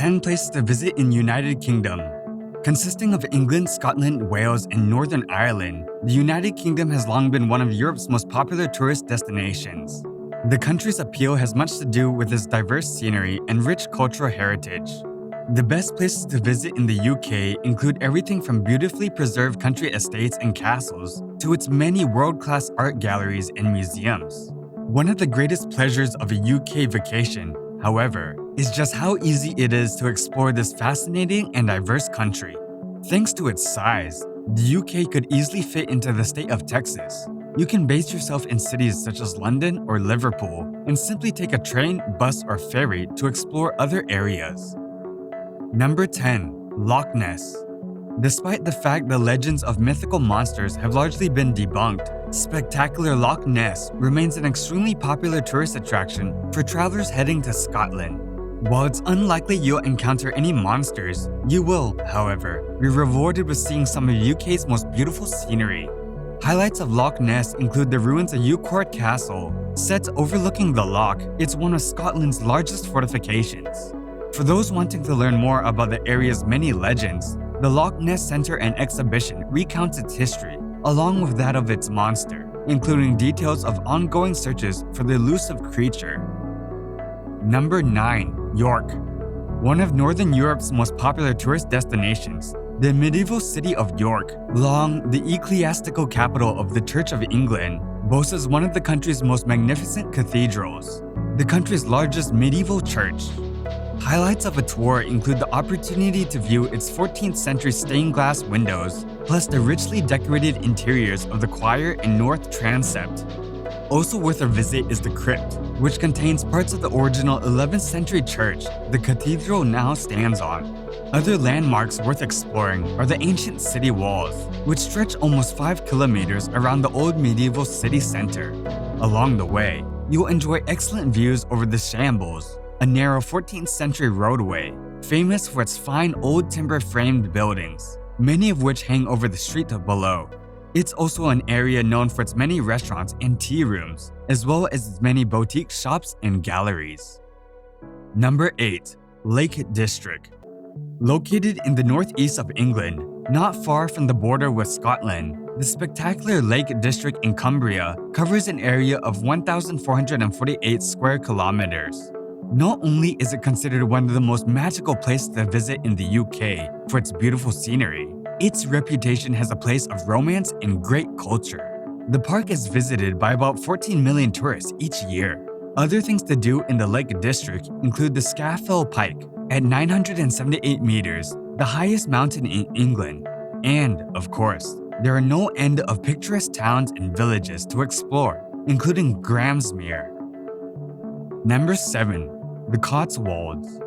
10 places to visit in United Kingdom. Consisting of England, Scotland, Wales, and Northern Ireland, the United Kingdom has long been one of Europe's most popular tourist destinations. The country's appeal has much to do with its diverse scenery and rich cultural heritage. The best places to visit in the UK include everything from beautifully preserved country estates and castles to its many world-class art galleries and museums. One of the greatest pleasures of a UK vacation, however, is just how easy it is to explore this fascinating and diverse country. Thanks to its size, the UK could easily fit into the state of Texas. You can base yourself in cities such as London or Liverpool and simply take a train, bus, or ferry to explore other areas. Number 10. Lochness. Despite the fact the legends of mythical monsters have largely been debunked, spectacular Loch Ness remains an extremely popular tourist attraction for travelers heading to Scotland. While it's unlikely you'll encounter any monsters, you will, however, be rewarded with seeing some of UK's most beautiful scenery. Highlights of Loch Ness include the ruins of Cotswolds Castle. Set overlooking the loch, it's one of Scotland's largest fortifications. For those wanting to learn more about the area's many legends, the Loch Ness Center and Exhibition recounts its history, along with that of its monster, including details of ongoing searches for the elusive creature. Number 9. York. One of Northern Europe's most popular tourist destinations, the medieval city of York, long the ecclesiastical capital of the Church of England, boasts one of the country's most magnificent cathedrals, the country's largest medieval church. Highlights of a tour include the opportunity to view its 14th century stained glass windows, plus the richly decorated interiors of the choir and north transept. Also worth a visit is the crypt, which contains parts of the original 11th century church the cathedral now stands on. Other landmarks worth exploring are the ancient city walls, which stretch almost 5 kilometers around the old medieval city center. Along the way, you'll enjoy excellent views over the Shambles, a narrow 14th century roadway, famous for its fine old timber-framed buildings, many of which hang over the street below. It's also an area known for its many restaurants and tea rooms, as well as its many boutique shops and galleries. Number 8. Lake District. Located in the northeast of England, not far from the border with Scotland, the spectacular Lake District in Cumbria covers an area of 1,448 square kilometers. Not only is it considered one of the most magical places to visit in the UK for its beautiful scenery, its reputation has a place of romance and great culture. The park is visited by about 14 million tourists each year. Other things to do in the Lake District include the Scafell Pike at 978 meters, the highest mountain in England. And, of course, there are no end of picturesque towns and villages to explore, including Gramsmere. Number 7. The Cotswolds.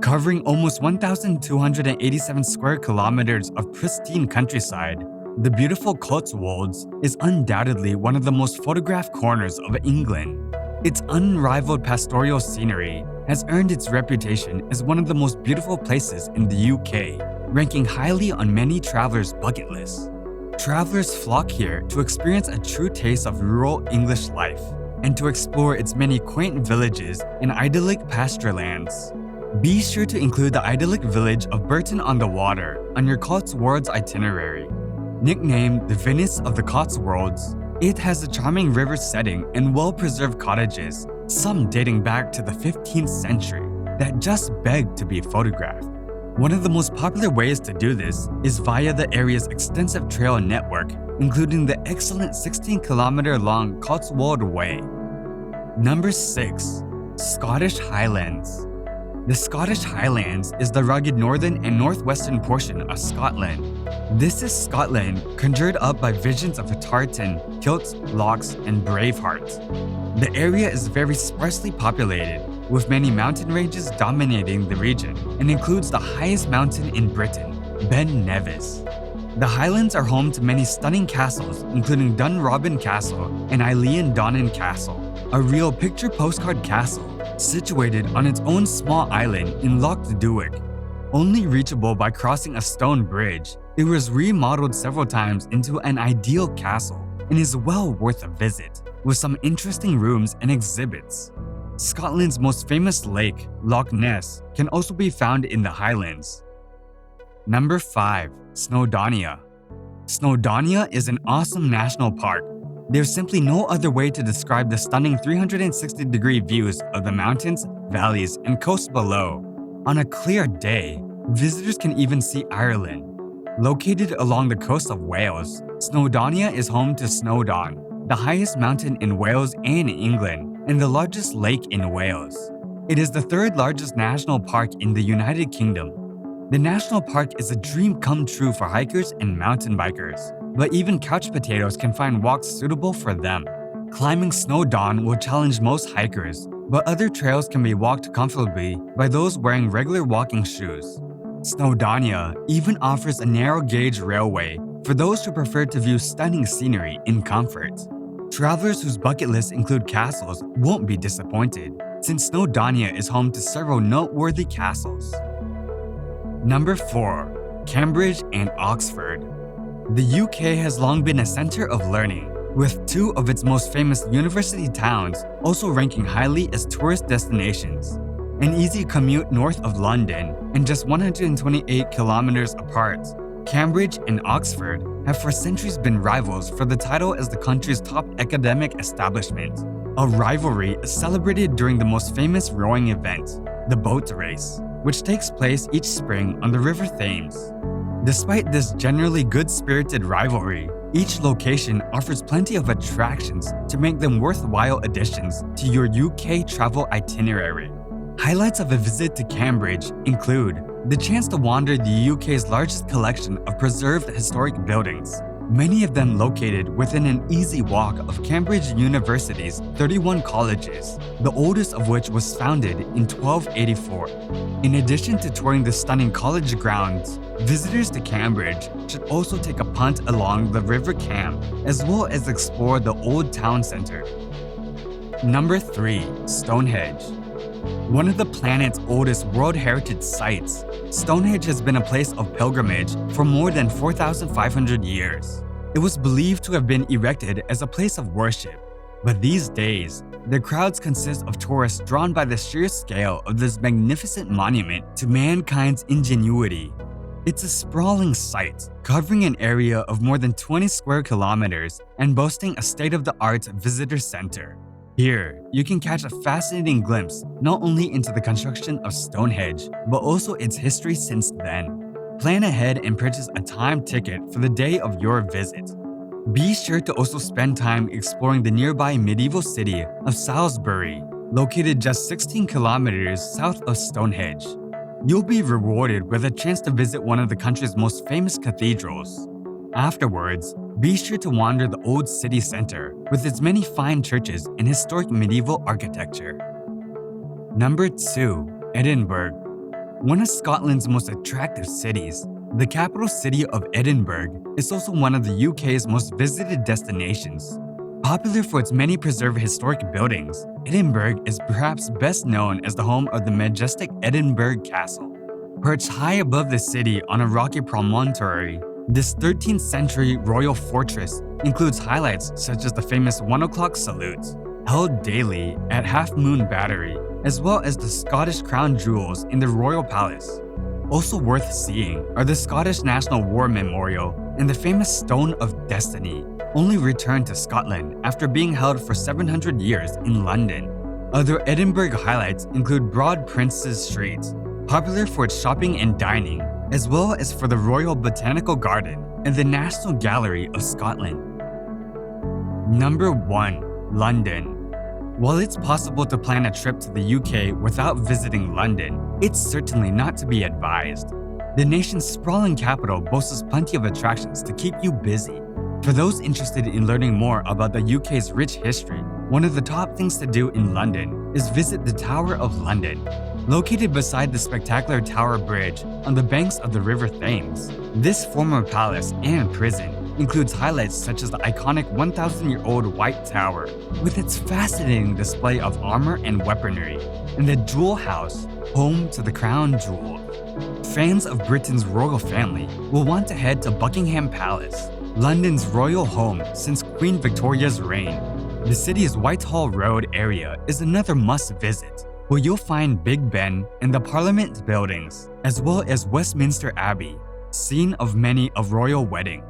Covering almost 1,287 square kilometers of pristine countryside, the beautiful Cotswolds is undoubtedly one of the most photographed corners of England. Its unrivaled pastoral scenery has earned its reputation as one of the most beautiful places in the UK, ranking highly on many travelers' bucket lists. Travelers flock here to experience a true taste of rural English life and to explore its many quaint villages and idyllic pasture lands. Be sure to include the idyllic village of Burton-on-the-Water on your Cotswolds itinerary. Nicknamed the Venice of the Cotswolds, it has a charming river setting and well-preserved cottages, some dating back to the 15th century, that just beg to be photographed. One of the most popular ways to do this is via the area's extensive trail network, including the excellent 16-kilometer-long Cotswold Way. Number 6. Scottish Highlands. The Scottish Highlands is the rugged northern and northwestern portion of Scotland. This is Scotland conjured up by visions of tartan, kilts, lochs, and Braveheart. The area is very sparsely populated, with many mountain ranges dominating the region, and includes the highest mountain in Britain, Ben Nevis. The Highlands are home to many stunning castles, including Dunrobin Castle and Eilean Donnan Castle, a real picture postcard castle situated on its own small island in Loch Duick. Only reachable by crossing a stone bridge, it was remodeled several times into an ideal castle and is well worth a visit, with some interesting rooms and exhibits. Scotland's most famous lake, Lochness, can also be found in the Highlands. Number 5. Snowdonia. Snowdonia is an awesome national park. There's simply no other way to describe the stunning 360-degree views of the mountains, valleys, and coast below. On a clear day, visitors can even see Ireland. Located along the coast of Wales, Snowdonia is home to Snowdon, the highest mountain in Wales and England, and the largest lake in Wales. It is the third largest national park in the United Kingdom. The national park is a dream come true for hikers and mountain bikers, but even couch potatoes can find walks suitable for them. Climbing Snowdon will challenge most hikers, but other trails can be walked comfortably by those wearing regular walking shoes. Snowdonia even offers a narrow-gauge railway for those who prefer to view stunning scenery in comfort. Travelers whose bucket lists include castles won't be disappointed, since Snowdonia is home to several noteworthy castles. Number 4. Cambridge and Oxford. The UK has long been a center of learning, with two of its most famous university towns also ranking highly as tourist destinations. An easy commute north of London and just 128 kilometers apart, Cambridge and Oxford have for centuries been rivals for the title as the country's top academic establishment. A rivalry is celebrated during the most famous rowing event, the boat race, which takes place each spring on the River Thames. Despite this generally good-spirited rivalry, each location offers plenty of attractions to make them worthwhile additions to your UK travel itinerary. Highlights of a visit to Cambridge include the chance to wander the UK's largest collection of preserved historic buildings, many of them located within an easy walk of Cambridge University's 31 colleges, the oldest of which was founded in 1284. In addition to touring the stunning college grounds, visitors to Cambridge should also take a punt along the River Cam, as well as explore the old town centre. Number 3. Stonehenge. One of the planet's oldest World Heritage Sites, Stonehenge has been a place of pilgrimage for more than 4,500 years. It was believed to have been erected as a place of worship, but these days, the crowds consist of tourists drawn by the sheer scale of this magnificent monument to mankind's ingenuity. It's a sprawling site, covering an area of more than 20 square kilometers and boasting a state-of-the-art visitor center. Here, you can catch a fascinating glimpse not only into the construction of Stonehenge, but also its history since then. Plan ahead and purchase a timed ticket for the day of your visit. Be sure to also spend time exploring the nearby medieval city of Salisbury, located just 16 kilometers south of Stonehenge. You'll be rewarded with a chance to visit one of the country's most famous cathedrals. Afterwards, be sure to wander the old city center with its many fine churches and historic medieval architecture. Number 2. Edinburgh. One of Scotland's most attractive cities, the capital city of Edinburgh is also one of the UK's most visited destinations. Popular for its many preserved historic buildings, Edinburgh is perhaps best known as the home of the majestic Edinburgh Castle. Perched high above the city on a rocky promontory, this 13th century royal fortress includes highlights such as the famous 1 o'clock salute, held daily at Half Moon Battery, as well as the Scottish crown jewels in the Royal Palace. Also worth seeing are the Scottish National War Memorial and the famous Stone of Destiny, only returned to Scotland after being held for 700 years in London. Other Edinburgh highlights include Broad Prince's Street, popular for its shopping and dining, as well as for the Royal Botanical Garden and the National Gallery of Scotland. Number 1. London. While it's possible to plan a trip to the UK without visiting London, it's certainly not to be advised. The nation's sprawling capital boasts plenty of attractions to keep you busy. For those interested in learning more about the UK's rich history, one of the top things to do in London is visit the Tower of London. Located beside the spectacular Tower Bridge on the banks of the River Thames, this former palace and prison includes highlights such as the iconic 1,000-year-old White Tower, with its fascinating display of armor and weaponry, and the Jewel House, home to the crown jewel. Fans of Britain's royal family will want to head to Buckingham Palace, London's royal home since Queen Victoria's reign. The city's Whitehall Road area is another must-visit, where you'll find Big Ben and the Parliament buildings, as well as Westminster Abbey, scene of many a royal wedding.